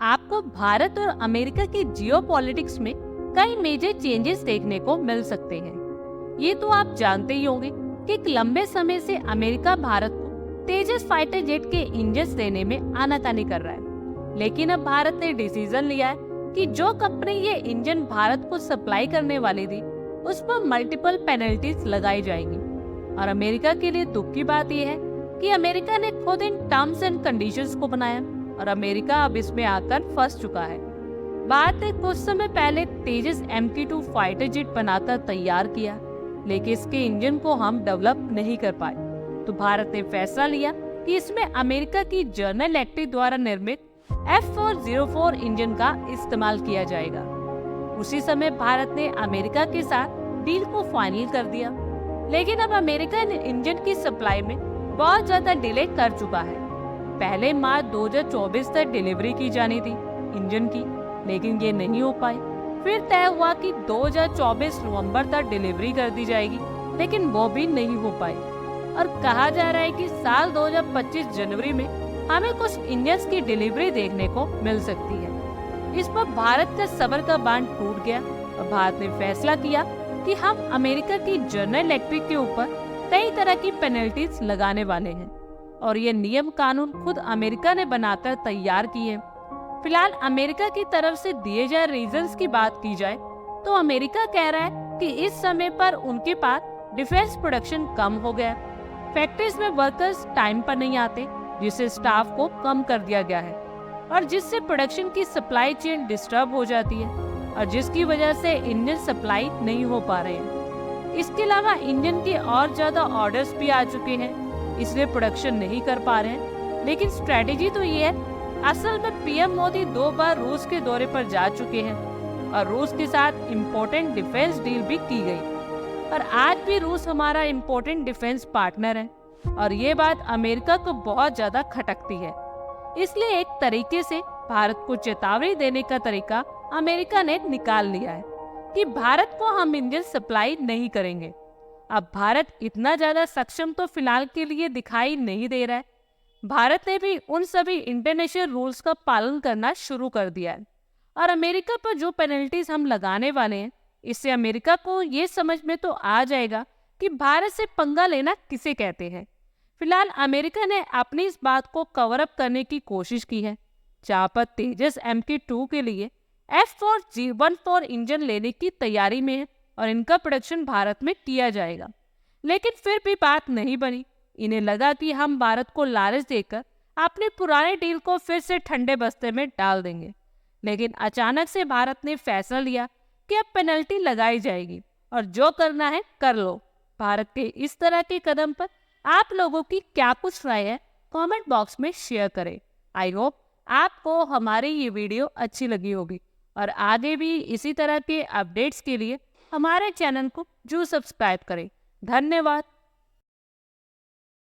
आपको भारत और अमेरिका की जियोपॉलिटिक्स में कई मेजर चेंजेस देखने को मिल सकते हैं। ये तो आप जानते ही होंगे कि एक लंबे समय से अमेरिका भारत को तेजस फाइटर जेट के इंजन देने में आनाकानी कर रहा है, लेकिन अब भारत ने डिसीजन लिया है कि जो कंपनी ये इंजन भारत को सप्लाई करने वाली थी उस पर मल्टीपल पेनल्टीज लगाई जाएंगी। और अमेरिका के लिए दुख की बात यह है कि अमेरिका ने खुद इन टर्म्स एंड कंडीशंस को बनाया और अमेरिका अब इसमें आकर फंस चुका है। भारत ने कुछ समय पहले तेजस MQ-2 फाइटर जेट बनाकर तैयार किया, लेकिन इसके इंजन को हम डेवलप नहीं कर पाए, तो भारत ने फैसला लिया कि इसमें अमेरिका की जनरल इलेक्ट्रिक द्वारा निर्मित F404 इंजन का इस्तेमाल किया जाएगा। उसी समय भारत ने अमेरिका के साथ डील को फाइनल कर दिया, लेकिन अब अमेरिका इंजन की सप्लाई में बहुत ज्यादा डिले कर चुका है। पहले मार्च 2024 तक डिलीवरी की जानी थी इंजन की, लेकिन ये नहीं हो पाई। फिर तय हुआ कि 2024 नवंबर तक डिलीवरी कर दी जाएगी, लेकिन वो भी नहीं हो पाई। और कहा जा रहा है कि साल 2025 जनवरी में हमें कुछ इंजन्स की डिलीवरी देखने को मिल सकती है। इस पर भारत का सब्र का बांध टूट गया और भारत ने फैसला किया कि हम अमेरिका की जनरल इलेक्ट्रिक के ऊपर कई तरह की पेनल्टीज लगाने वाले हैं, और ये नियम कानून खुद अमेरिका ने बनाकर तैयार किए। फिलहाल अमेरिका की तरफ से दिए जाए रीजंस की बात की जाए तो अमेरिका कह रहा है कि इस समय पर उनके पास डिफेंस प्रोडक्शन कम हो गया, फैक्ट्रीज में वर्कर्स टाइम पर नहीं आते, जिससे स्टाफ को कम कर दिया गया है और जिससे प्रोडक्शन की सप्लाई चेन डिस्टर्ब हो जाती है और जिसकी वजह से इंजन सप्लाई नहीं हो पा रहे हैं। इसके अलावा इंजन के और ज्यादा ऑर्डर्स भी आ चुके हैं, इसलिए प्रोडक्शन नहीं कर पा रहे हैं। लेकिन स्ट्रेटेजी तो ये है, असल में पीएम मोदी 2 बार रूस के दौरे पर जा चुके हैं और रूस के साथ इम्पोर्टेंट डिफेंस डील भी की गई। और आज भी रूस हमारा इम्पोर्टेंट डिफेंस पार्टनर है और ये बात अमेरिका को बहुत ज्यादा खटकती है। इसलिए एक तरीके से भारत को चेतावनी देने का तरीका अमेरिका ने निकाल लिया है कि भारत को हम इंजन सप्लाई नहीं करेंगे। अब भारत इतना ज्यादा सक्षम तो फिलहाल के लिए दिखाई नहीं दे रहा है। भारत ने भी उन सभी इंटरनेशनल रूल्स का पालन करना शुरू कर दिया है और अमेरिका पर जो पेनल्टीज हम लगाने वाले हैं, इससे अमेरिका को ये समझ में तो आ जाएगा कि भारत से पंगा लेना किसे कहते हैं। फिलहाल अमेरिका ने अपनी इस बात को कवर अप करने की कोशिश की है, जहाँ पर तेजस MQ-2 के लिए F414 इंजन लेने की तैयारी में है और इनका प्रोडक्शन भारत में किया जाएगा। लेकिन फिर भी बात नहीं बनी। इन्हें लगा कि हम भारत को लालच देकर अपने पुराने डील को फिर से ठंडे बस्ते में डाल देंगे, लेकिन अचानक से भारत ने फैसला लिया कि अब पेनल्टी लगाई जाएगी और जो करना है कर लो। भारत के इस तरह के कदम पर आप लोगों की क्या कुछ राय है, कमेंट बॉक्स में शेयर करें। आई होप आपको हमारी ये वीडियो अच्छी लगी होगी और आगे भी इसी तरह के अपडेट्स के लिए हमारे चैनल को जरूर सब्सक्राइब करें। धन्यवाद।